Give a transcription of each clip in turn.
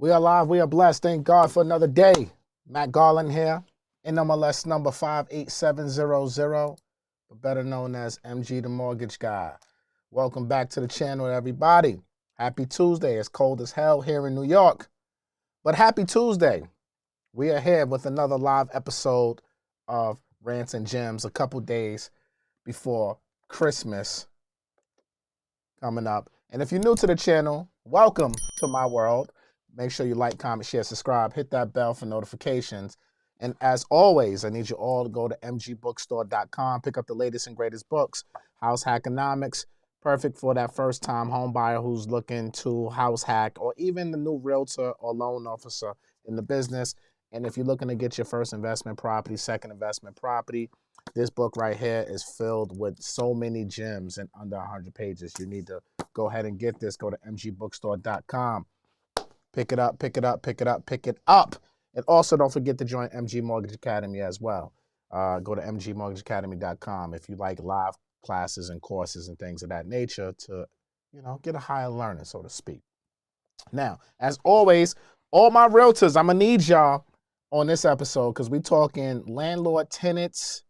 We are live. We are blessed. Thank God for another day. Matt Garland here, NMLS number 58700, but better known as MG the Mortgage Guy. Welcome back to the channel, everybody. Happy Tuesday. It's cold as hell here in New York, but happy Tuesday. We are here with another live episode of Rants and Gems a couple days before Christmas coming up. And if you're new to the channel, welcome to my world. Make sure you like, comment, share, subscribe, hit that bell for notifications. And as always, I need you all to go to mgbookstore.com, pick up the latest and greatest books. House Hackonomics, perfect for that first-time home buyer who's looking to house hack, or even the new realtor or loan officer in the business. And if you're looking to get your first investment property, second investment property, this book right here is filled with so many gems in under 100 pages. You need to go ahead and get this. Go to mgbookstore.com. Pick it up, pick it up, pick it up, pick it up. And also don't forget to join MG Mortgage Academy as well. Go to mgmortgageacademy.com if you like live classes and courses and things of that nature to, get a higher learning, so to speak. Now, as always, all my realtors, I'm going to need y'all on this episode because we're talking landlord, tenants,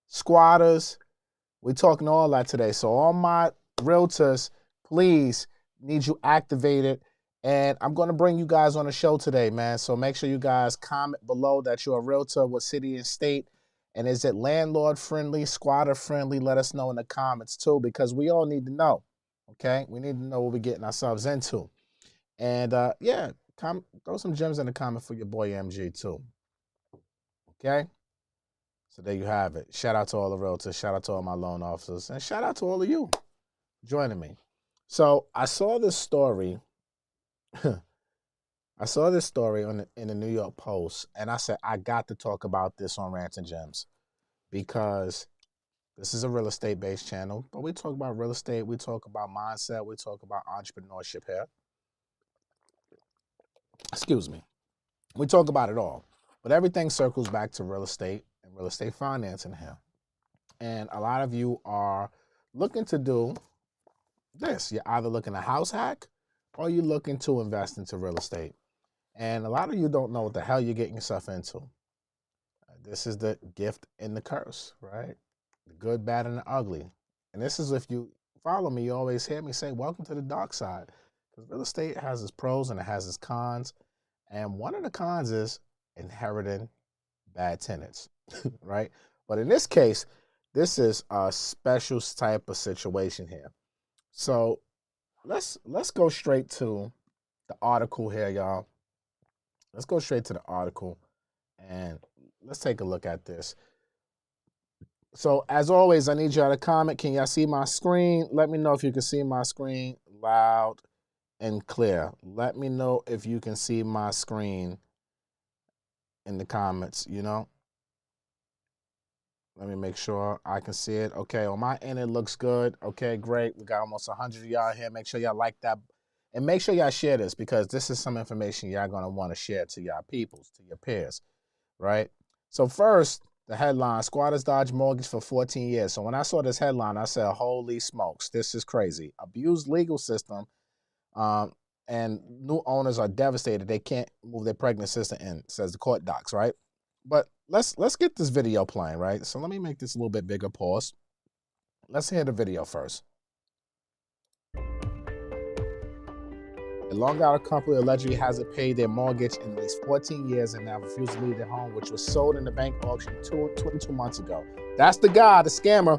squatters. We're talking all that today. So all my realtors, please, need you activated. And I'm going to bring you guys on the show today, man. So make sure you guys comment below that you're a realtor, what city and state. And is it landlord friendly, squatter friendly? Let us know in the comments too, because we all need to know, okay? We need to know what we're getting ourselves into. And throw some gems in the comment for your boy MG too, okay? So there you have it. Shout out to all the realtors. Shout out to all my loan officers. And shout out to all of you joining me. So I saw this story. I saw this story in the New York Post, and I said, I got to talk about this on Rants and Gems because this is a real estate-based channel, but we talk about real estate, we talk about mindset, we talk about entrepreneurship here. Excuse me. We talk about it all, but everything circles back to real estate and real estate financing here. And a lot of you are looking to do this. You're either looking to house hack or you're looking to invest into real estate. And a lot of you don't know what the hell you're getting yourself into. This is the gift and the curse, right? The good, bad, and the ugly. And this is, if you follow me, you always hear me say, welcome to the dark side. Because real estate has its pros and it has its cons. And one of the cons is inheriting bad tenants, right? But in this case, this is a special type of situation here. So let's go straight to the article here, y'all. Let's go straight to the article and let's take a look at this. So as always, I need y'all to comment. Can y'all see my screen? Let me know if you can see my screen loud and clear. Let me know if you can see my screen in the comments, Let me make sure I can see it. Okay, on my end, it looks good. Okay, great. We got almost 100 of y'all here. Make sure y'all like that. And make sure y'all share this because this is some information y'all going to want to share to y'all peoples, to your peers, right? So first, the headline, squatters dodge mortgage for 14 years. So when I saw this headline, I said, holy smokes, this is crazy. Abused legal system, and new owners are devastated. They can't move their pregnant sister in, says the court docs, right? But let's get this video playing, right? So let me make this a little bit bigger, pause. Let's hear the video first. A Long Island couple allegedly hasn't paid their mortgage in at least 14 years and now refused to leave their home, which was sold in the bank auction 22 months ago. That's the guy, the scammer.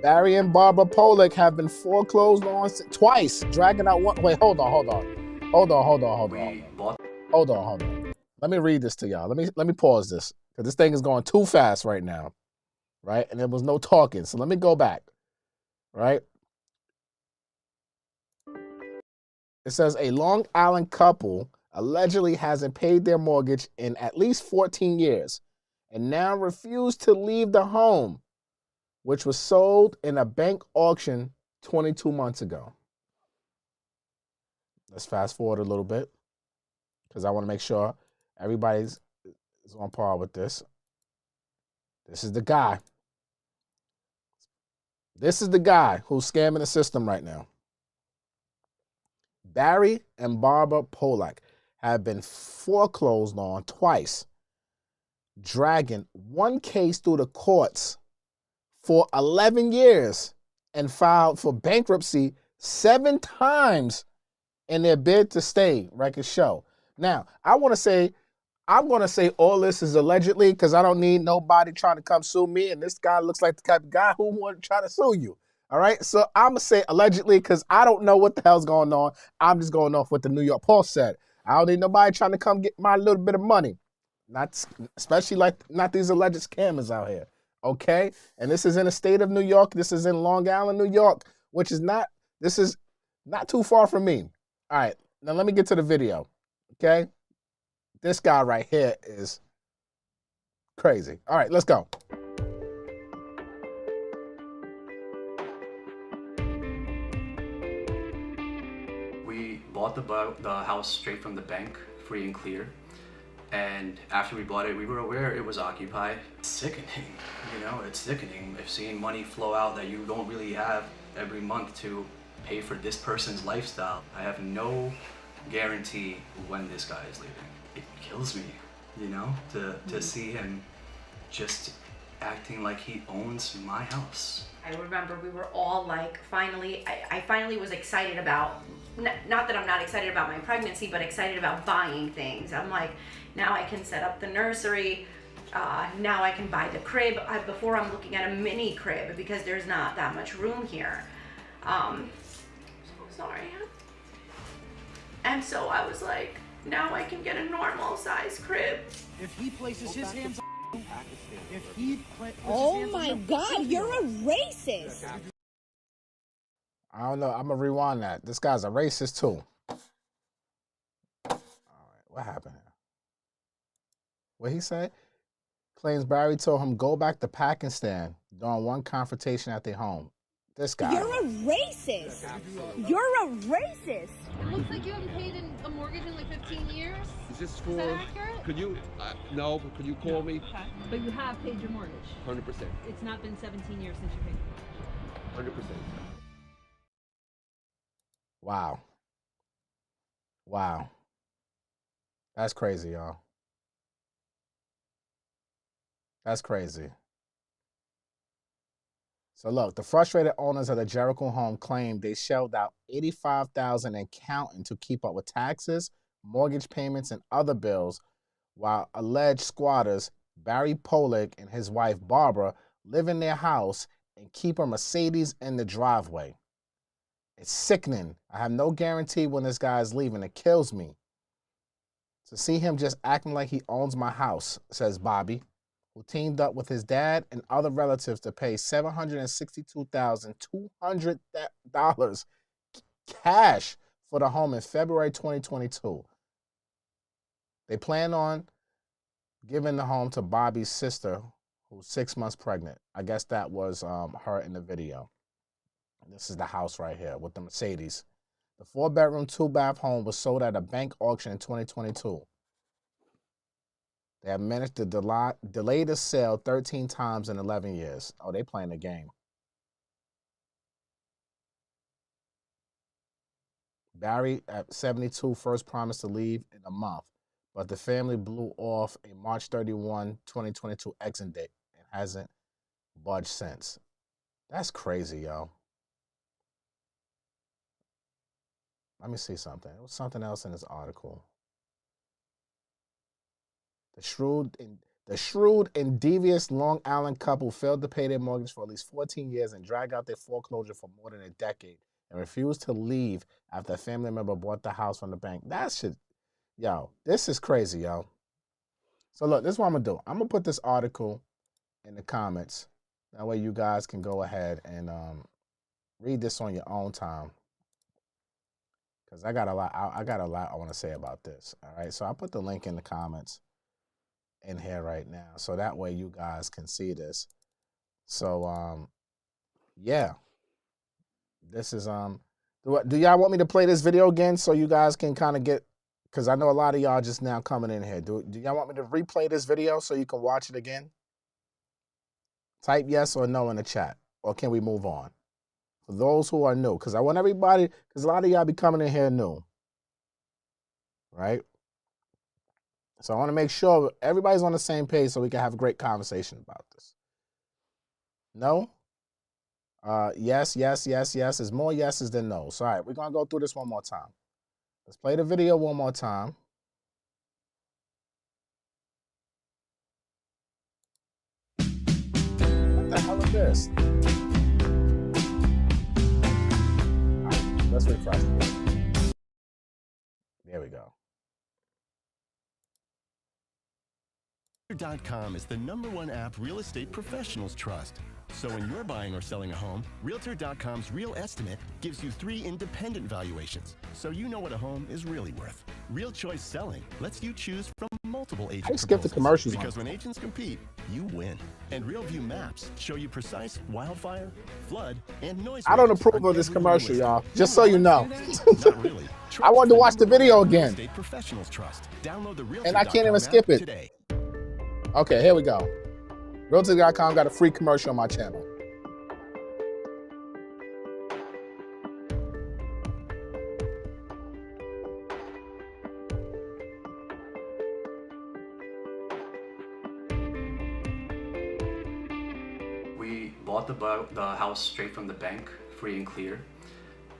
Barry and Barbara Pollock have been foreclosed on twice, dragging out one. Wait, hold on. Let me read this to y'all. Let me pause this because this thing is going too fast right now, right? And there was no talking, so let me go back, right? It says a Long Island couple allegedly hasn't paid their mortgage in at least 14 years and now refuse to leave the home, which was sold in a bank auction 22 months ago. Let's fast forward a little bit because I want to make sure everybody's is on par with this. This is the guy. This is the guy who's scamming the system right now. Barry and Barbara Pollock have been foreclosed on twice, dragging one case through the courts for 11 years and filed for bankruptcy 7 times in their bid to stay, records show. Now, I'm going to say all this is allegedly because I don't need nobody trying to come sue me, and this guy looks like the type of guy who would try to sue you. All right, so I'm going to say allegedly because I don't know what the hell's going on. I'm just going off what the New York Post said. I don't need nobody trying to come get my little bit of money. Not especially not these alleged scammers out here. Okay? And this is in the state of New York. This is in Long Island, New York, this is not too far from me. All right, now let me get to the video. Okay? This guy right here is crazy. All right, let's go. We bought the house straight from the bank, free and clear. And after we bought it, we were aware it was occupied. It's sickening, you know, it's sickening. If seeing money flow out that you don't really have every month to pay for this person's lifestyle. I have no guarantee when this guy is leaving. It kills me, you know, to see him just acting like he owns my house. I remember we were all like, finally, I finally was excited about, not that I'm not excited about my pregnancy, but excited about buying things. I'm like, now I can set up the nursery, now I can buy the crib. Before I'm looking at a mini crib because there's not that much room here. So sorry. And so I was like, now I can get a normal size crib. If he places his hands on, if he oh my God, you're a racist. I don't know. I'm going to rewind that. This guy's a racist too. All right. What happened here? What he say? Claims Barry told him go back to Pakistan during one confrontation at their home. This guy. You're a racist. You're a racist. It looks like you haven't paid a mortgage in like 15 years. Is this for? Is that accurate? Could you? No, but could you call me? Okay. But you have paid your mortgage. 100%. It's not been 17 years since you paid. 100%. Wow. Wow. That's crazy, y'all. That's crazy. So look, the frustrated owners of the Jericho home claimed they shelled out $85,000 and counting to keep up with taxes, mortgage payments, and other bills, while alleged squatters Barry Polich and his wife Barbara live in their house and keep a Mercedes in the driveway. It's sickening. I have no guarantee when this guy is leaving. It kills me to see him just acting like he owns my house, says Bobby, who teamed up with his dad and other relatives to pay $762,200 cash for the home in February 2022. They plan on giving the home to Bobby's sister, who's 6 months pregnant. I guess that was her in the video. And this is the house right here with the Mercedes. The 4-bedroom, 2-bath home was sold at a bank auction in 2022. They have managed to delay the sale 13 times in 11 years. Oh, they playing the game. Barry, at 72, first promised to leave in a month, but the family blew off a March 31, 2022 exit date and hasn't budged since. That's crazy, yo. Let me see something. There was something else in this article. The shrewd and devious Long Island couple failed to pay their mortgage for at least 14 years and dragged out their foreclosure for more than a decade and refused to leave after a family member bought the house from the bank. That shit, yo, this is crazy, yo. So look, this is what I'm going to do. I'm going to put this article in the comments. That way you guys can go ahead and read this on your own time. Because I got a lot I want to say about this. All right, so I'll put the link in the comments in here right now, so that way you guys can see this. So yeah, this is do y'all want me to play this video again so you guys can kind of get, because I know a lot of y'all just now coming in here. Do y'all want me to replay this video so you can watch it again? Type yes or no in the chat, or can we move on? For those who are new, because I want everybody, because a lot of y'all be coming in here new, right? So I want to make sure everybody's on the same page so we can have a great conversation about this. No? Yes, yes, yes, yes. There's more yeses than no's. All right, we're going to go through this one more time. Let's play the video one more time. What the hell is this? All right, let's refresh. There we go. Realtor.com is the #1 app real estate professionals trust. So when you're buying or selling a home, Realtor.com's Real Estimate gives you 3 independent valuations, so you know what a home is really worth. Real Choice Selling lets you choose from multiple agent I skip the commercials because when agents compete, you win. And RealView Maps show you precise wildfire, flood, and noise. I don't ratings approve on of this every commercial, listing. y'all. Just so you know. Not really. I wanted to watch the video Real again. Estate Professionals Trust. Download the And I can't even Realtor.com skip app it. today. Okay, here we go. Realtor.com got a free commercial on my channel. We bought the house straight from the bank, free and clear.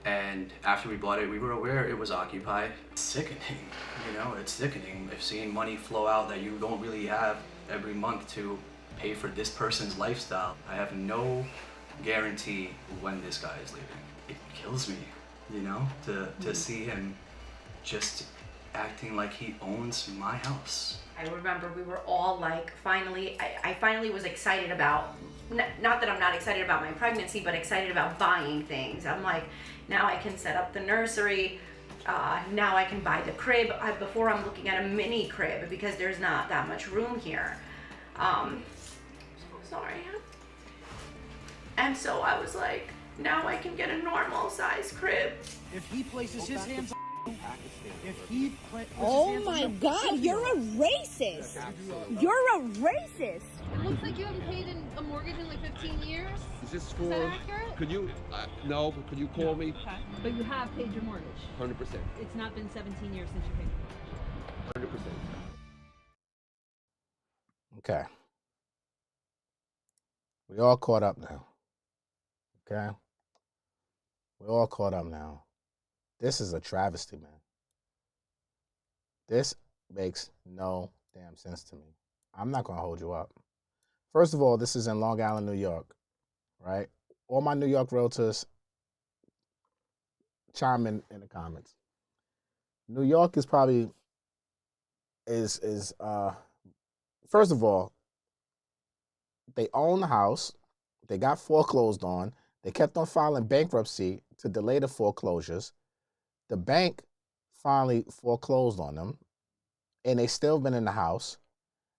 And after we bought it, we were aware it was occupied. It's sickening, you know, it's sickening. I've seen money flow out that you don't really have every month to pay for this person's lifestyle. I have no guarantee when this guy is leaving. It kills me, you know, to see him just acting like he owns my house. I remember we were all like, I finally was excited about, not that I'm not excited about my pregnancy, but excited about buying things. I'm like, now I can set up the nursery, now I can buy the crib. Before I'm looking at a mini crib because there's not that much room here. So sorry. And so I was like, now I can get a normal size crib. If he places his hands on if he Oh my God, you're a racist. You're a racist. It looks like you haven't paid a mortgage in like 15 years. Is this Is for? that accurate? Could you? No, but could you call me? Okay. But you have paid your mortgage. 100%. It's not been 17 years since you paid your mortgage. 100%. Okay. We all caught up now. Okay? We all caught up now. This is a travesty, man. This makes no damn sense to me. I'm not going to hold you up. First of all, this is in Long Island, New York, right? All my New York realtors chime in the comments. New York is probably first of all, they own the house. They got foreclosed on. They kept on filing bankruptcy to delay the foreclosures. The bank finally foreclosed on them, and they still been in the house.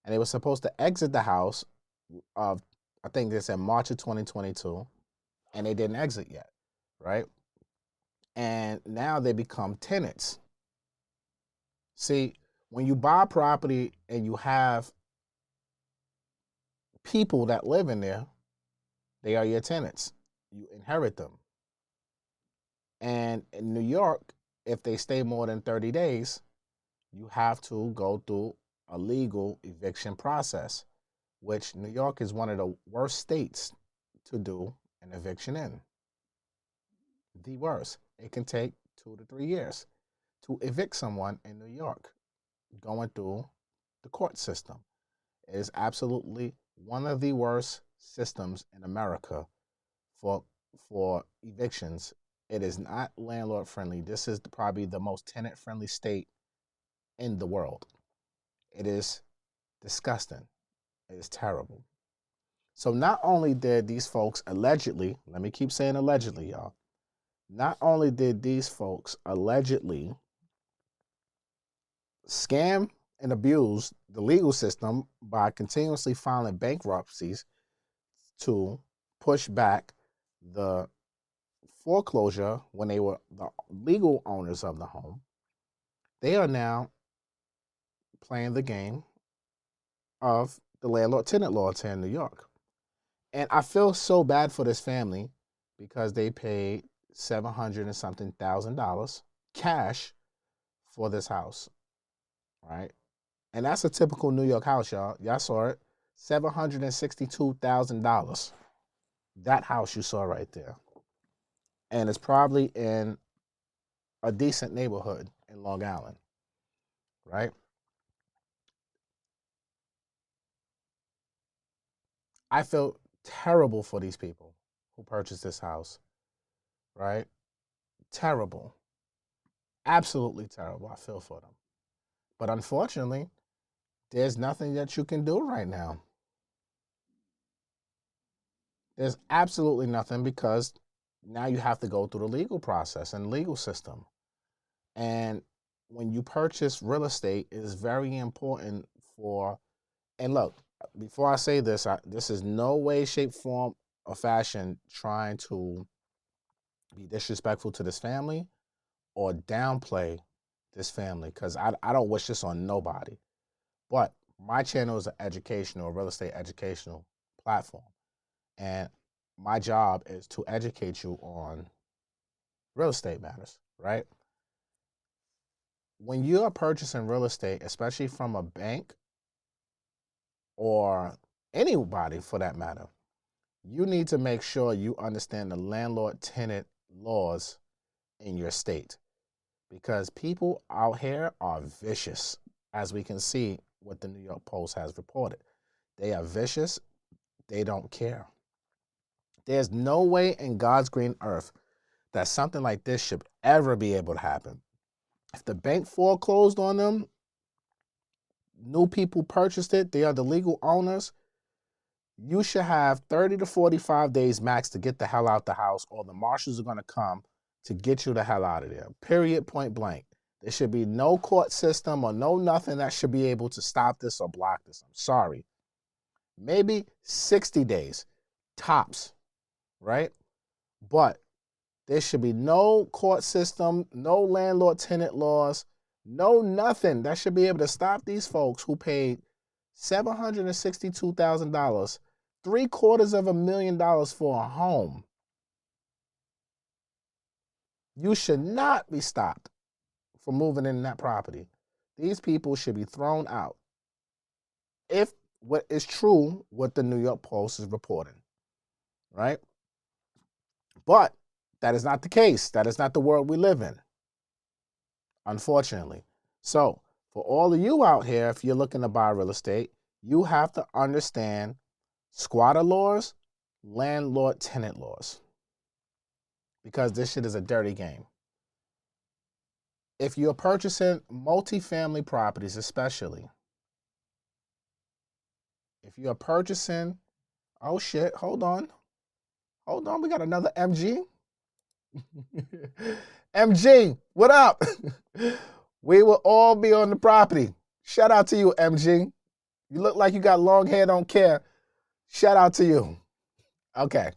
And they were supposed to exit the house of, I think they said March of 2022, and they didn't exit yet, right? And now they become tenants. See, when you buy property and you have people that live in there, they are your tenants. You inherit them. And in New York, if they stay more than 30 days, you have to go through a legal eviction process, which New York is one of the worst states to do an eviction in. The worst. It can take 2 to 3 years to evict someone in New York going through the court system. It is absolutely one of the worst systems in America for evictions. It is not landlord friendly. This is probably the most tenant friendly state in the world. It is disgusting. It is terrible. So not only did these folks allegedly, let me keep saying allegedly, y'all. Not only did these folks allegedly scam and abuse the legal system by continuously filing bankruptcies to push back the foreclosure when they were the legal owners of the home, they are now playing the game of the landlord-tenant laws here in New York. And I feel so bad for this family because they paid $700 and something thousand cash for this house, right? And that's a typical New York house, y'all. Y'all saw it. $762,000. That house you saw right there. And it's probably in a decent neighborhood in Long Island, right? I feel terrible for these people who purchased this house, right? Terrible. Absolutely terrible. I feel for them. But unfortunately, there's nothing that you can do right now. There's absolutely nothing because now you have to go through the legal process and legal system. And when you purchase real estate, it is very important for, and look, before I say this, this is no way, shape, form, or fashion trying to be disrespectful to this family or downplay this family, because I don't wish this on nobody. But my channel is an educational, real estate educational platform. And my job is to educate you on real estate matters, right? When you are purchasing real estate, especially from a bank or anybody for that matter, you need to make sure you understand the landlord-tenant laws in your state, because people out here are vicious, as we can see what the New York Post has reported. They are vicious. They don't care. There's no way in God's green earth that something like this should ever be able to happen. If the bank foreclosed on them, new people purchased it, they are the legal owners, you should have 30 to 45 days max to get the hell out the house, or the marshals are going to come to get you the hell out of there. Period, point blank. There should be no court system or no nothing that should be able to stop this or block this. I'm sorry. Maybe 60 days, tops, right? But there should be no court system, no landlord-tenant laws, no nothing that should be able to stop these folks who paid $762,000, $762,000 for a home. You should not be stopped from moving in that property. These people should be thrown out. If what is true, what the New York Post is reporting, right? But that is not the case. That is not the world we live in, unfortunately. So for all of you out here, if you're looking to buy real estate, you have to understand squatter laws, landlord-tenant laws, because this shit is a dirty game. If you're purchasing multifamily properties, especially, if you're purchasing, oh shit, hold on, we got another MG. MG, what up? We will all be on the property. Shout out to you, MG. You look like you got long hair, don't care. Shout out to you. Okay.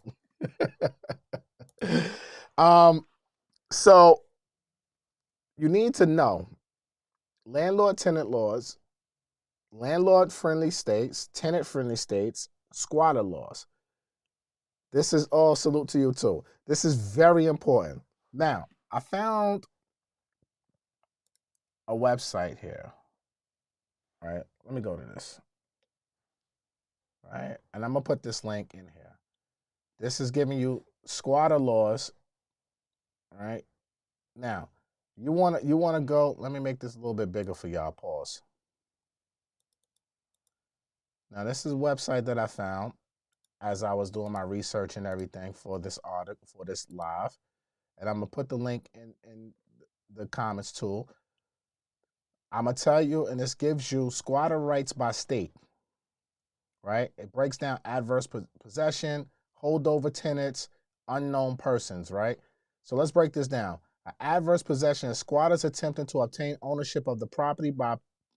So you need to know landlord-tenant laws, landlord-friendly states, tenant-friendly states, squatter laws. This is all salute to you too. This is very important. Now, I found a website here. All right, let me go to this. All right, and I'm gonna put this link in here. This is giving you squatter laws. All right, now you wanna go. Let me make this a little bit bigger for y'all. Pause. Now this is a website that I found as I was doing my research and everything for this article, for this live, and I'm gonna put the link in the comments too. I'm gonna tell you, and this gives you squatter rights by state. Right? It breaks down adverse possession, holdover tenants, unknown persons, right? So let's break this down. An adverse possession is squatters attempting to obtain ownership of the property by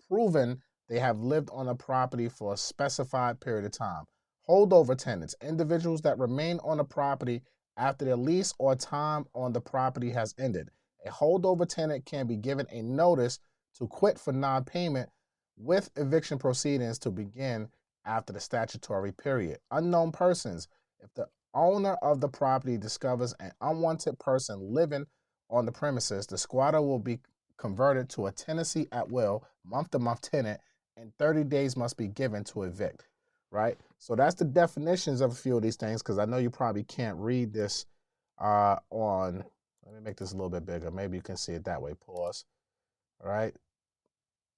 proving they have lived on the property for a specified period of time. Holdover tenants, individuals that remain on the property after their lease or time on the property has ended. A holdover tenant can be given a notice to quit for non-payment with eviction proceedings to begin after the statutory period. Unknown persons. If the owner of the property discovers an unwanted person living on the premises, the squatter will be converted to a tenancy at will, month-to-month tenant, and 30 days must be given to evict, right? So that's the definitions of a few of these things, because I know you probably can't read this on, let me make this a little bit bigger. Maybe you can see it that way. Pause. All right.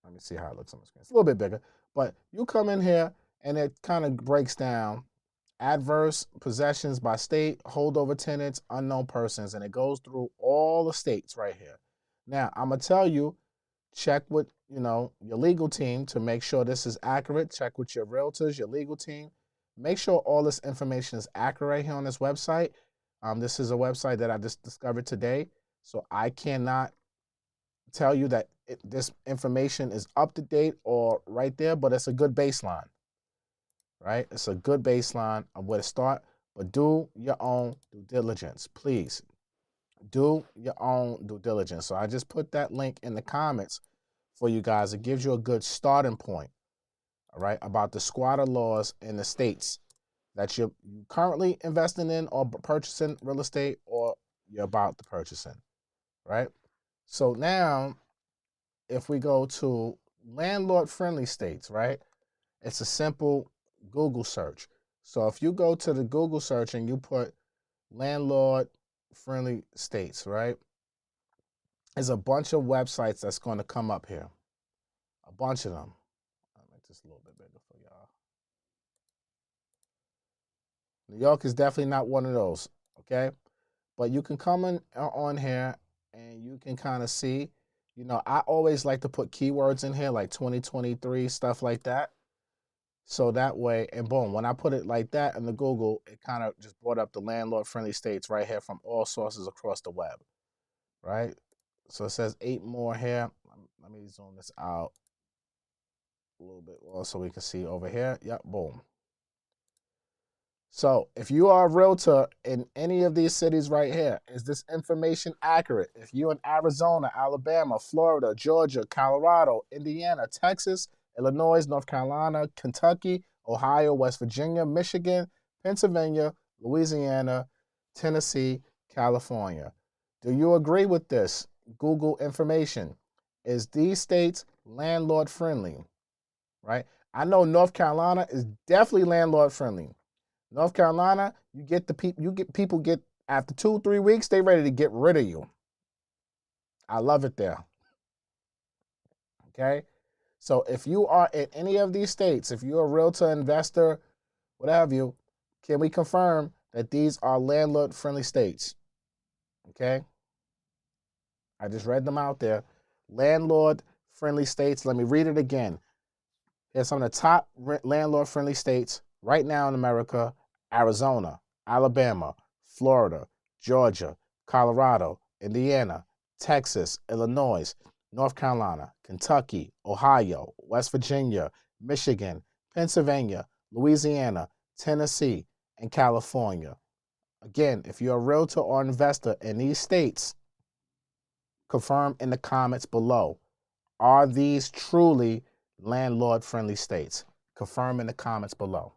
Let me see how it looks on the screen. It's a little bit bigger, but you come in here and it kind of breaks down adverse possessions by state, holdover tenants, unknown persons, and it goes through all the states right here. Now, I'm going to tell you, check with, your legal team to make sure this is accurate. Check with your realtors, your legal team. Make sure all this information is accurate right here on this website. This is a website that I just discovered today, so I cannot tell you that this information is up to date or right there, but it's a good baseline, right? It's a good baseline of where to start, but do your own due diligence, please. Do your own due diligence. So I just put that link in the comments for you guys. It gives you a good starting point, all right, about the squatter laws in the states that you're currently investing in or purchasing real estate, or you're about to purchase in, right? So now, if we go to landlord-friendly states, right, it's a simple Google search. So if you go to the Google search and you put landlord-friendly states, right, there's a bunch of websites that's going to come up here. A bunch of them. I'll make this a little bit bigger for y'all. New York is definitely not one of those, okay? But you can come in on here and you can kind of see, I always like to put keywords in here like 2023, stuff like that. So that way, and boom, when I put it like that in the Google, it kind of just brought up the landlord-friendly states right here from all sources across the web, right? So it says 8 more here. Let me zoom this out a little bit more so we can see over here. Yep, boom. So if you are a realtor in any of these cities right here, is this information accurate? If you're in Arizona, Alabama, Florida, Georgia, Colorado, Indiana, Texas, Illinois, North Carolina, Kentucky, Ohio, West Virginia, Michigan, Pennsylvania, Louisiana, Tennessee, California. Do you agree with this Google information? Is these states landlord friendly? Right? I know North Carolina is definitely landlord friendly. North Carolina, people get after 2-3 weeks, they ready to get rid of you. I love it there. Okay? So if you are in any of these states, if you're a realtor, investor, what have you, can we confirm that these are landlord-friendly states? Okay? I just read them out there. Landlord-friendly states. Let me read it again. Here's some of the top landlord-friendly states right now in America: Arizona, Alabama, Florida, Georgia, Colorado, Indiana, Texas, Illinois, North Carolina, Kentucky, Ohio, West Virginia, Michigan, Pennsylvania, Louisiana, Tennessee, and California. Again, if you're a realtor or investor in these states, confirm in the comments below. Are these truly landlord-friendly states? Confirm in the comments below.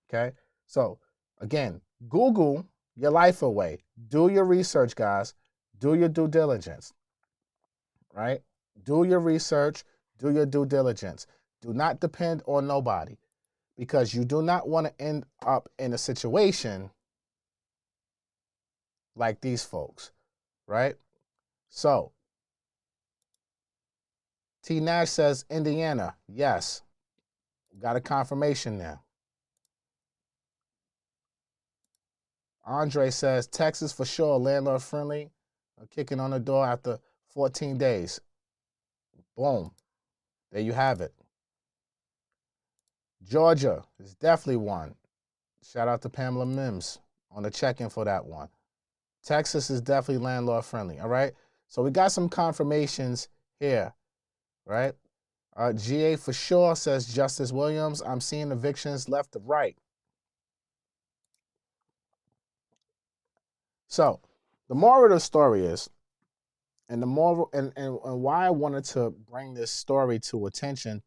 Okay? So, again, Google your life away. Do your research, guys. Do your due diligence. Right? Do your research. Do your due diligence. Do not depend on nobody, because you do not want to end up in a situation like these folks. Right? So, T. Nash says Indiana. Yes. Got a confirmation there. Andre says Texas for sure, landlord friendly. Kicking on the door after 14 days. Boom. There you have it. Georgia is definitely one. Shout out to Pamela Mims on the check-in for that one. Texas is definitely landlord friendly. All right. So we got some confirmations here. Right. GA for sure says Justice Williams. I'm seeing evictions left to right. So the moral of the story is, and the moral and why I wanted to bring this story to attention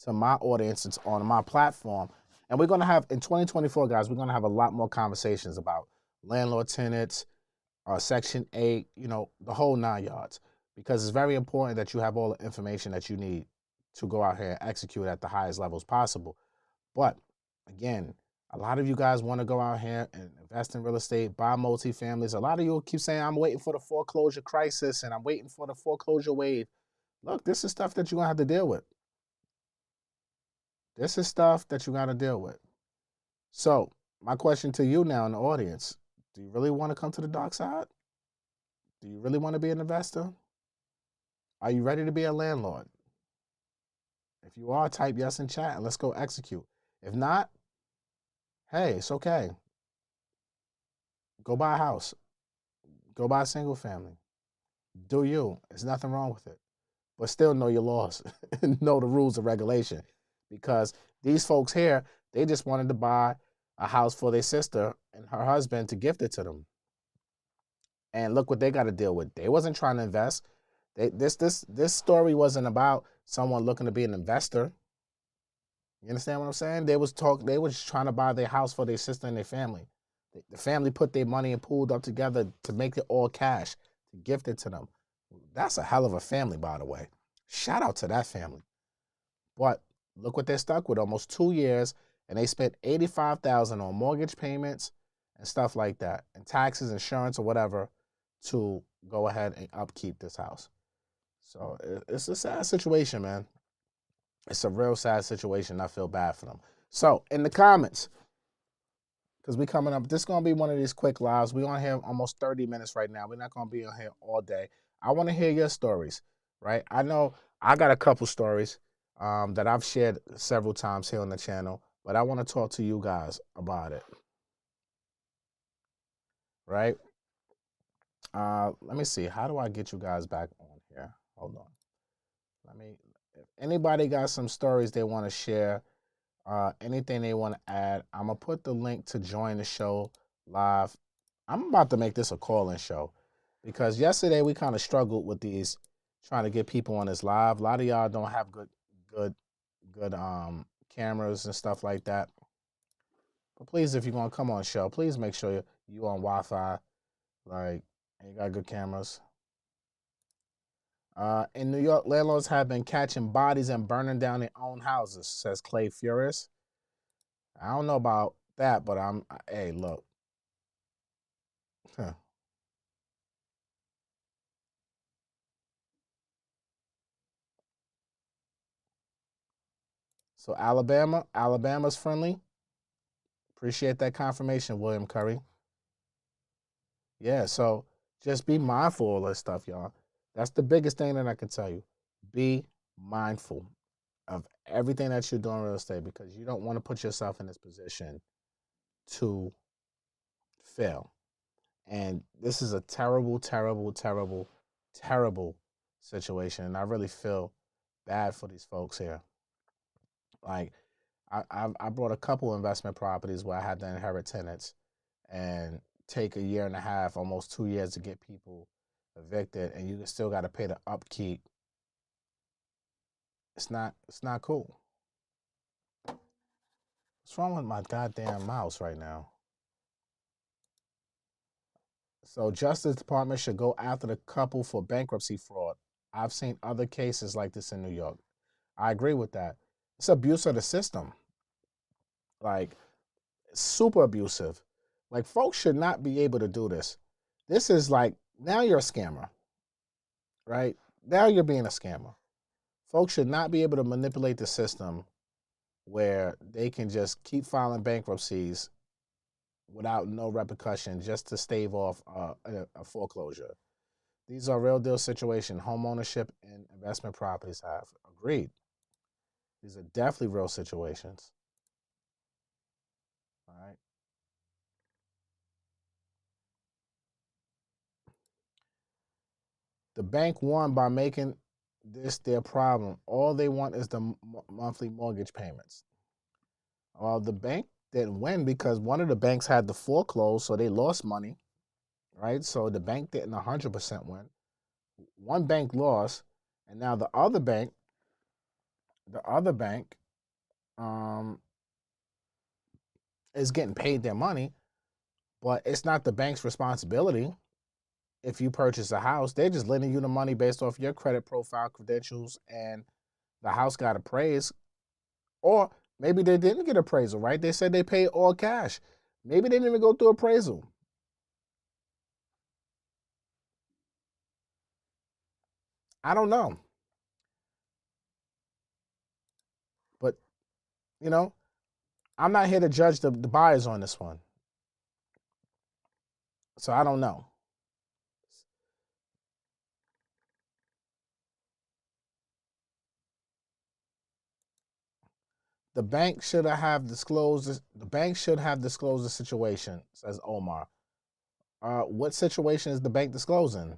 to my audience on my platform, and we're gonna have in 2024, guys, we're gonna have a lot more conversations about landlord tenants, Section 8, the whole 9 yards, because it's very important that you have all the information that you need to go out here and execute at the highest levels possible. But again, a lot of you guys want to go out here and invest in real estate, buy multifamilies. A lot of you keep saying, I'm waiting for the foreclosure crisis and I'm waiting for the foreclosure wave. Look, this is stuff that you're going to have to deal with. This is stuff that you got to deal with. So my question to you now in the audience, do you really want to come to the dark side? Do you really want to be an investor? Are you ready to be a landlord? If you are, type yes in chat and let's go execute. If not, hey, it's okay. Go buy a house. Go buy a single family. Do you. There's nothing wrong with it. But still know your laws. Know the rules and regulation. Because these folks here, they just wanted to buy a house for their sister and her husband to gift it to them. And look what they got to deal with. They wasn't trying to invest. This story wasn't about someone looking to be an investor. You understand what I'm saying? They was trying to buy their house for their sister and their family. The family put their money and pooled up together to make it all cash, to gift it to them. That's a hell of a family, by the way. Shout out to that family. But look what they're stuck with, almost 2 years, and they spent $85,000 on mortgage payments and stuff like that, and taxes, insurance, or whatever, to go ahead and upkeep this house. So it's a sad situation, man. It's a real sad situation. I feel bad for them. So in the comments, because we coming up, this is going to be one of these quick lives. We're on here almost 30 minutes right now. We're not going to be on here all day. I want to hear your stories, right? I know I got a couple stories that I've shared several times here on the channel, but I want to talk to you guys about it, right? Let me see. How do I get you guys back on here? Hold on. If anybody got some stories they want to share, anything they want to add, I'm going to put the link to join the show live. I'm about to make this a call-in show because yesterday we kind of struggled with these, trying to get people on this live. A lot of y'all don't have good cameras and stuff like that. But please, if you're going to come on the show, please make sure you on Wi-Fi, like, and you got good cameras. In New York, landlords have been catching bodies and burning down their own houses, says Clay Furious. I don't know about that, but hey, look. Huh. So Alabama's friendly. Appreciate that confirmation, William Curry. Yeah, so just be mindful of all this stuff, y'all. That's the biggest thing that I can tell you. Be mindful of everything that you're doing in real estate because you don't want to put yourself in this position to fail. And this is a terrible, terrible, terrible, terrible situation. And I really feel bad for these folks here. Like, I brought a couple investment properties where I had to inherit tenants and take a year and a half, almost 2 years to get people evicted, and you still got to pay the upkeep. It's not cool. What's wrong with my goddamn mouse right now? So Justice Department should go after the couple for bankruptcy fraud. I've seen other cases like this in New York. I agree with that. It's abuse of the system. Like, super abusive. Like, folks should not be able to do this. This is like, now you're a scammer, right? Now you're being a scammer. Folks should not be able to manipulate the system where they can just keep filing bankruptcies without no repercussion just to stave off a foreclosure. These are real deal situations. Home ownership and investment properties have. Agreed. These are definitely real situations. All right. The bank won by making this their problem. All they want is the monthly mortgage payments. Well, the bank didn't win because one of the banks had to foreclose, so they lost money, right? So the bank didn't 100% win. One bank lost, and now the other bank is getting paid their money, but it's not the bank's responsibility. If you purchase a house, they're just lending you the money based off your credit profile, credentials, and The house got appraised, or maybe they didn't get appraisal, right? They said they paid all cash. Maybe they didn't even go through appraisal. I don't know. But, you know, I'm not here to judge the buyers on this one. So I don't know. The bank should have disclosed this. The bank should have disclosed the situation, says Omar. What situation is the bank disclosing?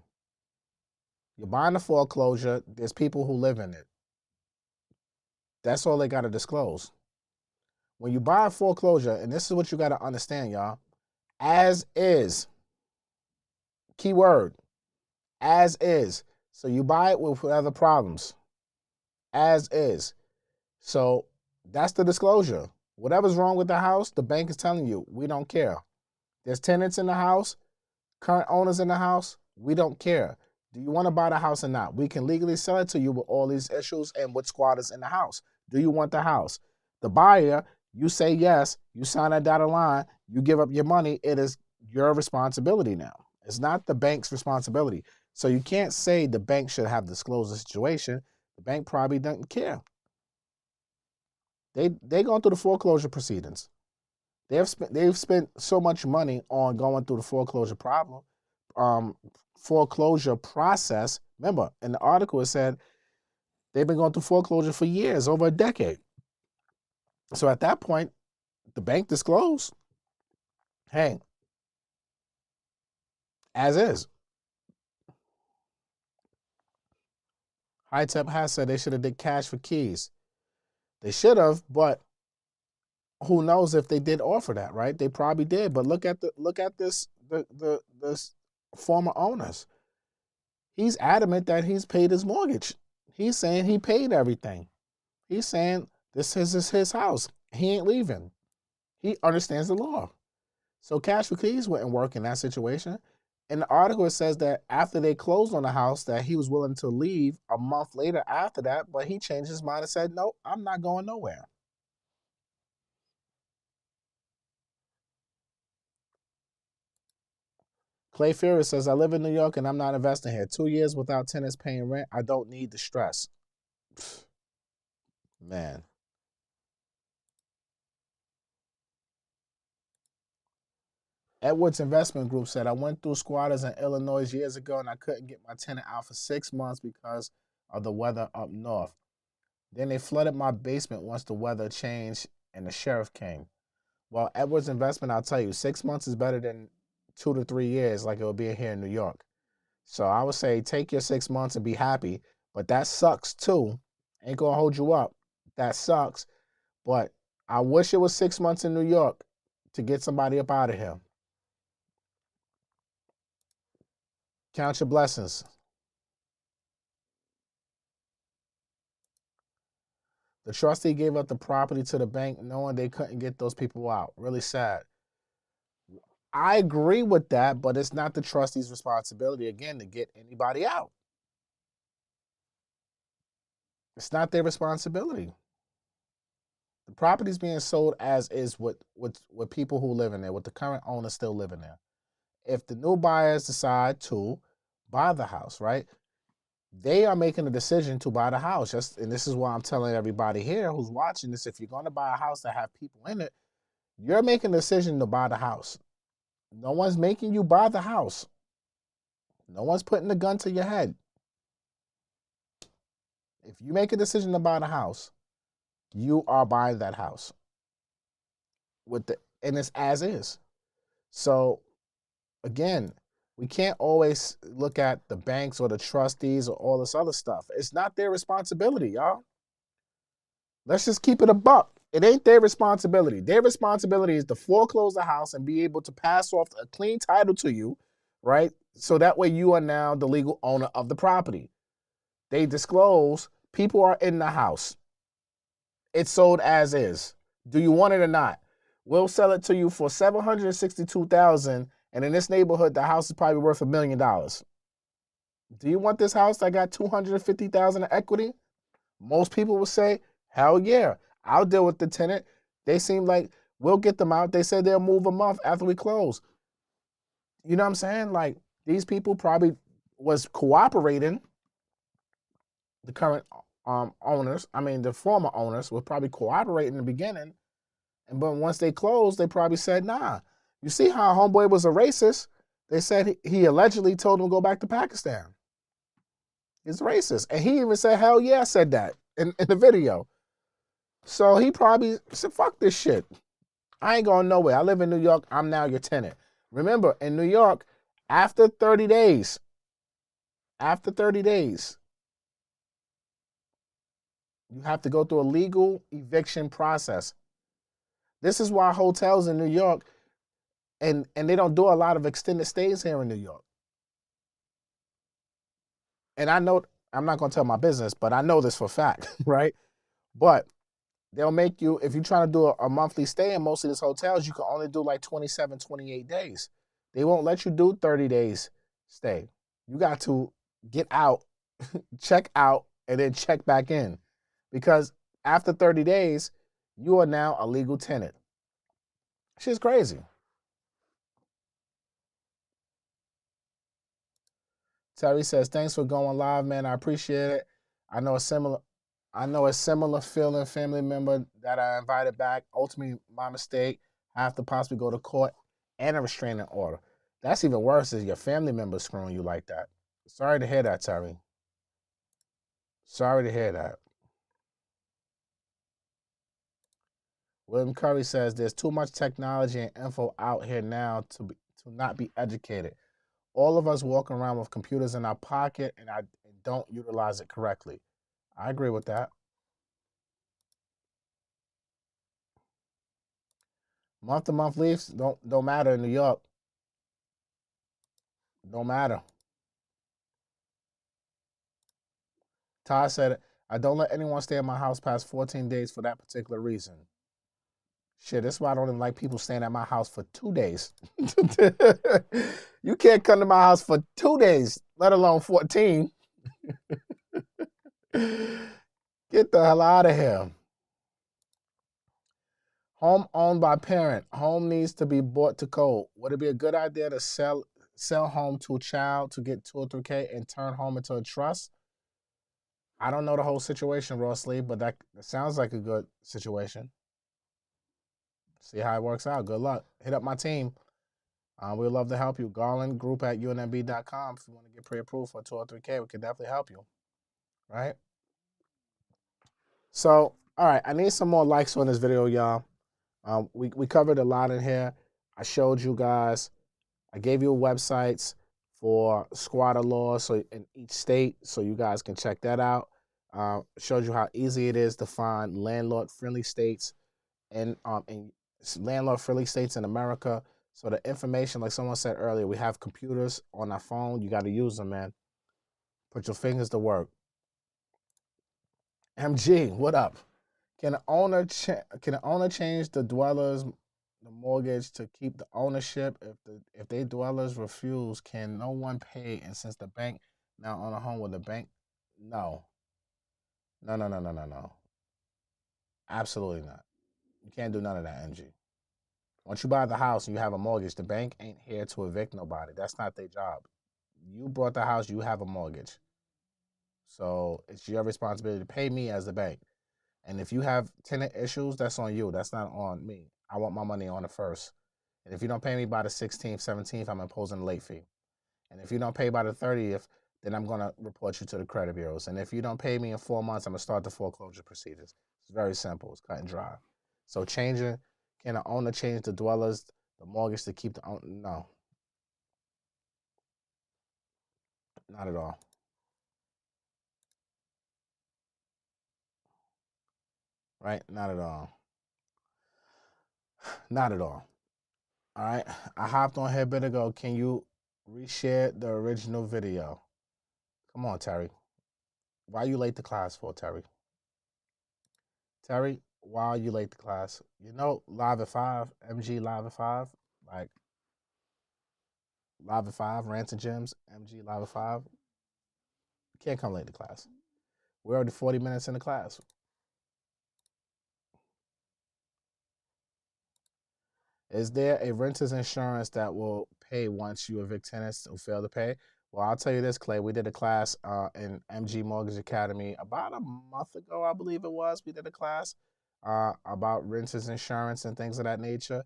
You're buying a foreclosure. There's people who live in it. That's all they got to disclose. When you buy a foreclosure, and this is what you got to understand, y'all, as is. Keyword, as is. So you buy it with other problems. As is. So that's the disclosure. Whatever's wrong with the house, the bank is telling you, we don't care. There's tenants in the house, current owners in the house, we don't care. Do you want to buy the house or not? We can legally sell it to you with all these issues and with squatters in the house. Do you want the house? The buyer, you say yes, you sign that dotted line, you give up your money, it is your responsibility now. It's not the bank's responsibility. So you can't say the bank should have disclosed the situation. The bank probably doesn't care. They going through the foreclosure proceedings. They've spent so much money on going through the foreclosure foreclosure process. Remember, in the article it said they've been going through foreclosure for years, over a decade. So at that point, the bank disclosed, hey, as is. High-Tep has said they should have did cash for keys. They should have, but who knows if they did offer that, right? They probably did. But look at this former owners. He's adamant that he's paid his mortgage. He's saying he paid everything. He's saying this is his house. He ain't leaving. He understands the law. So cash for keys wouldn't work in that situation. In the article, it says that after they closed on the house, that he was willing to leave a month later after that, but he changed his mind and said, no, I'm not going nowhere. Clay Fury says, I live in New York and I'm not investing here. 2 years without tenants paying rent. I don't need the stress. Man. Edwards Investment Group said, I went through squatters in Illinois years ago and I couldn't get my tenant out for 6 months because of the weather up north. Then they flooded my basement once the weather changed and the sheriff came. Well, Edwards Investment, I'll tell you, 6 months is better than 2 to 3 years like it would be here in New York. So I would say take your 6 months and be happy. But that sucks too. Ain't gonna hold you up. That sucks. But I wish it was 6 months in New York to get somebody up out of here. Count your blessings. The trustee gave up the property to the bank knowing they couldn't get those people out. Really sad. I agree with that, but it's not the trustee's responsibility, again, to get anybody out. It's not their responsibility. The property's being sold as is with people who live in there, with the current owner still living there. If the new buyers decide to buy the house, right, they are making a decision to buy the house. And this is why I'm telling everybody here who's watching this, if you're going to buy a house that have people in it, you're making a decision to buy the house. No one's making you buy the house. No one's putting the gun to your head. If you make a decision to buy the house, you are buying that house. And it's as is. So, again, we can't always look at the banks or the trustees or all this other stuff. It's not their responsibility, y'all. Let's just keep it a buck. It ain't their responsibility. Their responsibility is to foreclose the house and be able to pass off a clean title to you, right? So that way you are now the legal owner of the property. They disclose people are in the house. It's sold as is. Do you want it or not? We'll sell it to you for $762,000, and in this neighborhood, the house is probably worth $1 million. Do you want this house that got $250,000 in equity? Most people would say, hell yeah, I'll deal with the tenant. They seem like we'll get them out. They said they'll move a month after we close. You know what I'm saying? Like, these people probably was cooperating. The current owners, I mean, the former owners were probably cooperating in the beginning. But once they closed, they probably said, nah. You see how homeboy was a racist? They said he allegedly told him to go back to Pakistan. He's racist. And he even said, hell yeah, I said that in the video. So he probably said, fuck this shit. I ain't going nowhere. I live in New York. I'm now your tenant. Remember, in New York, after 30 days, you have to go through a legal eviction process. This is why hotels in New York, and they don't do a lot of extended stays here in New York. And I know, I'm not going to tell my business, but I know this for a fact, right? But they'll make you, if you're trying to do a monthly stay in most of these hotels, you can only do like 27, 28 days. They won't let you do 30 days stay. You got to get out, check out, and then check back in. Because after 30 days, you are now a legal tenant. Shit's crazy. Terry says, thanks for going live, man. I appreciate it. I know a similar feeling, family member that I invited back. Ultimately, my mistake. I have to possibly go to court and a restraining order. That's even worse is your family member screwing you like that. Sorry to hear that, Terry. Sorry to hear that. William Curry says, there's too much technology and info out here now to not be educated. All of us walk around with computers in our pocket and I don't utilize it correctly. I agree with that. Month-to-month leaves don't matter in New York. Don't matter. Todd said, I don't let anyone stay in my house past 14 days for that particular reason. Shit, that's why I don't even like people staying at my house for 2 days. You can't come to my house for 2 days, let alone 14. Get the hell out of here. Home owned by parent. Home needs to be bought to code. Would it be a good idea to sell home to a child to get 2 or 3K and turn home into a trust? I don't know the whole situation, Ross Lee, but that sounds like a good situation. See how it works out. Good luck. Hit up my team. We'd love to help you. Garland Group at UNMB.com. If you want to get pre-approved for 2 or 3K, we can definitely help you. Right? So, all right, I need some more likes on this video, y'all. We covered a lot in here. I showed you guys. I gave you websites for squatter laws so in each state, so you guys can check that out. Showed you how easy it is to find landlord-friendly states and landlord-friendly states in America. So the information, like someone said earlier, we have computers on our phone. You got to use them, man. Put your fingers to work. MG, what up? Can an owner change the mortgage to keep the ownership? If they dwellers refuse, can no one pay? And since the bank now own a home with the bank, no. Absolutely not. You can't do none of that, MG. Once you buy the house and you have a mortgage, the bank ain't here to evict nobody. That's not their job. You bought the house, you have a mortgage. So it's your responsibility to pay me as the bank. And if you have tenant issues, that's on you. That's not on me. I want my money on the first. And if you don't pay me by the 16th, 17th, I'm imposing a late fee. And if you don't pay by the 30th, then I'm going to report you to the credit bureaus. And if you don't pay me in 4 months, I'm going to start the foreclosure procedures. It's very simple. It's cut and dry. So can an owner change the mortgage to keep the owner? No. Not at all. Right? Not at all. Not at all. All right. I hopped on here a bit ago. Can you reshare the original video? Come on, Terry. Why are you late to class for, Terry? Terry, why are you late to class? You know, live at 5, MG live at 5, like live at 5, Rants and Gems, MG live at 5. You can't come late to class. We're already 40 minutes in the class. Is there a renter's insurance that will pay once you evict tenants who fail to pay? Well, I'll tell you this, Clay. We did a class in MG Mortgage Academy about a month ago, I believe it was. We did a class about renter's insurance and things of that nature.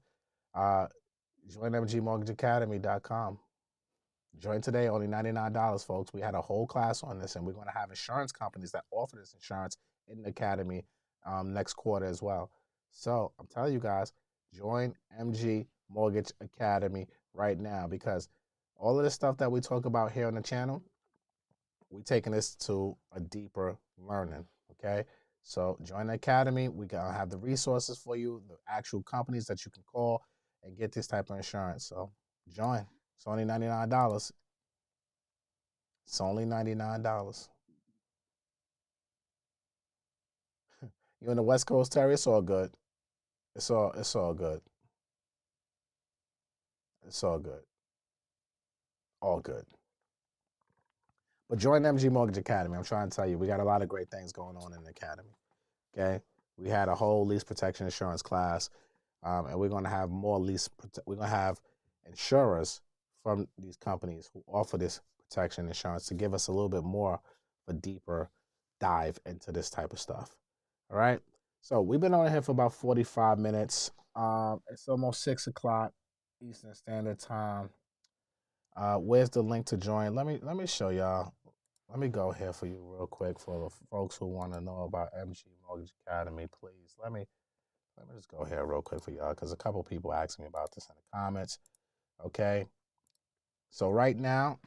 Join mgmortgageacademy.com. Join today, only $99, folks. We had a whole class on this, and we're going to have insurance companies that offer this insurance in the academy next quarter as well. So I'm telling you guys, join MG Mortgage Academy right now, because all of the stuff that we talk about here on the channel, we're taking this to a deeper learning, okay? So join the academy. We're going to have the resources for you, the actual companies that you can call and get this type of insurance. So join. It's only $99. It's only $99. You in the West Coast, Terry? It's all good. It's all good. It's all good. All good. But join MG Mortgage Academy. I'm trying to tell you, we got a lot of great things going on in the academy. Okay? We had a whole lease protection insurance class, and we're going to have more we're going to have insurers from these companies who offer this protection insurance to give us a little bit more of a deeper dive into this type of stuff. All right? So we've been on here for about 45 minutes. It's almost 6 o'clock Eastern Standard Time. Where's the link to join? Let me show y'all. Let me go here for you real quick for the folks who want to know about MG Mortgage Academy. Please let me just go here real quick for y'all, because a couple people asked me about this in the comments. Okay, so right now,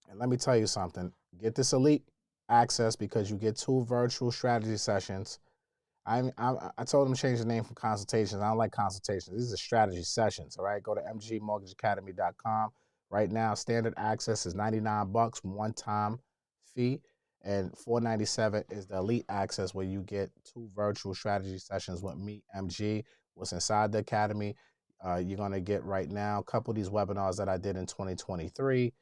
and let me tell you something. Get this elite access because you get 2 virtual strategy sessions. I told them to change the name from consultations. I don't like consultations. These are strategy sessions. All right, go to mgmortgageacademy.com. Right now, standard access is $99, one-time fee, and $497 is the elite access, where you get 2 virtual strategy sessions with me, MG. What's inside the academy? You're gonna get right now a couple of these webinars that I did in 2023.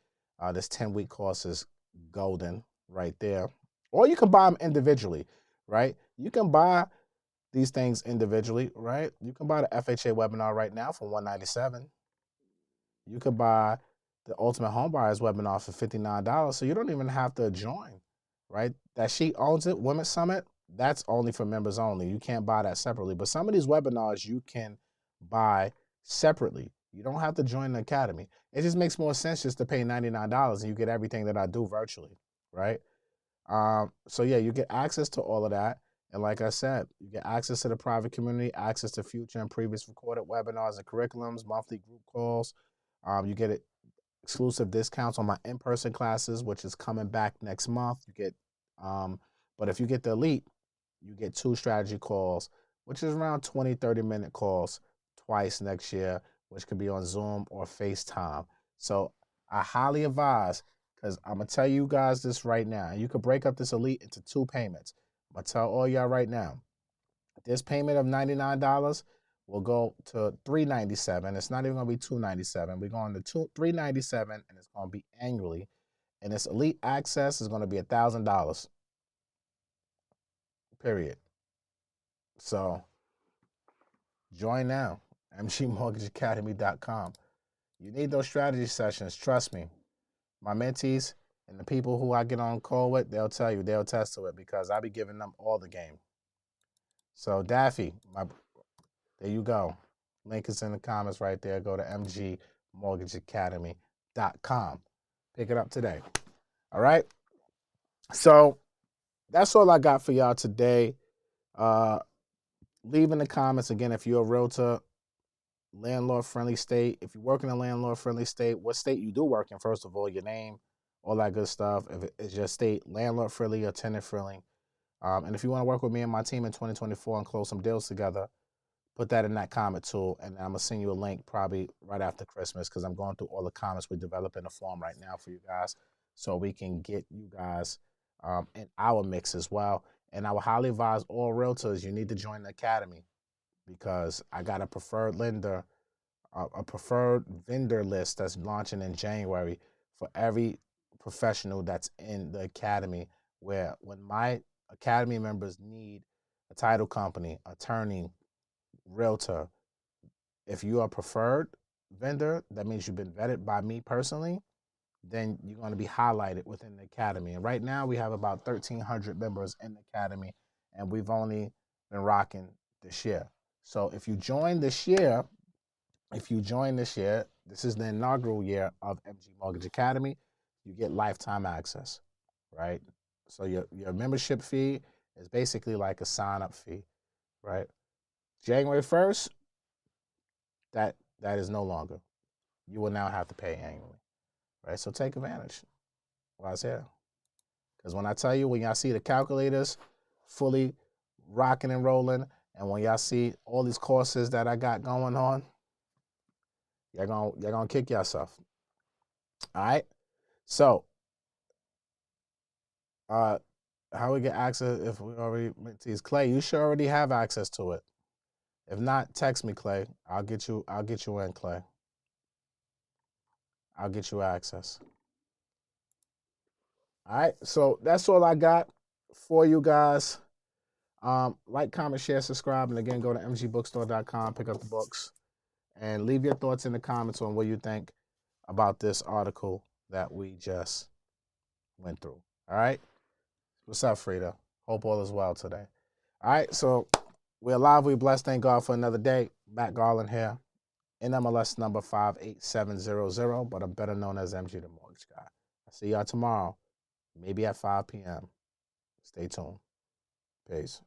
This 10-week course is golden right there, or you can buy them individually. Right? You can buy these things individually, right? You can buy the FHA webinar right now for $197. You could buy the Ultimate Homebuyers webinar for $59, so you don't even have to join, right? That She Owns It Women's Summit, that's only for members only. You can't buy that separately. But some of these webinars you can buy separately. You don't have to join the academy. It just makes more sense just to pay $99 and you get everything that I do virtually, right? So yeah, you get access to all of that. And like I said, you get access to the private community, access to future and previous recorded webinars and curriculums, monthly group calls. You get exclusive discounts on my in-person classes, which is coming back next month. You get, but if you get the elite, you get 2 strategy calls, which is around 20, 30-minute calls twice next year, which could be on Zoom or FaceTime. So I highly advise, because I'm going to tell you guys this right now, and you could break up this elite into 2 payments. I'm going to tell all y'all right now, this payment of $99 will go to $397. It's not even going to be $297. We're going to $397, and it's going to be annually. And this elite access is going to be $1,000. Period. So join now, mgmortgageacademy.com. You need those strategy sessions. Trust me. My mentees and the people who I get on call with, they'll tell you, they'll attest to it, because I be giving them all the game. So Daffy, there you go. Link is in the comments right there. Go to mgmortgageacademy.com. Pick it up today. All right? So that's all I got for y'all today. Leave in the comments, again, if you're a realtor, landlord-friendly state. If you work in a landlord-friendly state, what state you do work in, first of all, your name, all that good stuff. If it's your state landlord-friendly or tenant-friendly. And if you want to work with me and my team in 2024 and close some deals together, put that in that comment tool, and I'm going to send you a link probably right after Christmas, because I'm going through all the comments we're developing a form right now for you guys, so we can get you guys in our mix as well. And I would highly advise all realtors, you need to join the academy, because I got a preferred lender, a preferred vendor list that's launching in January for every professional that's in the academy where when my academy members need a title company, attorney, realtor, if you are preferred vendor, that means you've been vetted by me personally, then you're going to be highlighted within the academy. And right now we have about 1,300 members in the academy, and we've only been rocking this year. So if you join this year, this is the inaugural year of MG Mortgage Academy, you get lifetime access, right? So your membership fee is basically like a sign-up fee, right? January 1st, that is no longer. You will now have to pay annually, right? So take advantage while it's here. Because when I tell you, when y'all see the calculators fully rocking and and when y'all see all these courses that I got going on, you're gonna kick yourself. All right. So, how we get access if we already mentees? Clay, you should already have access to it. If not, text me, Clay. I'll get you in, Clay. I'll get you access. All right. So that's all I got for you guys. Like, comment, share, subscribe, and again, go to mgbookstore.com, pick up the books, and leave your thoughts in the comments on what you think about this article that we just went through. All right? What's up, Frida? Hope all is well today. All right, so we're alive, we're blessed. Thank God for another day. Matt Garland here, NMLS number 58700, but I'm better known as MG the Mortgage Guy. I'll see y'all tomorrow, maybe at 5 p.m. Stay tuned. Peace.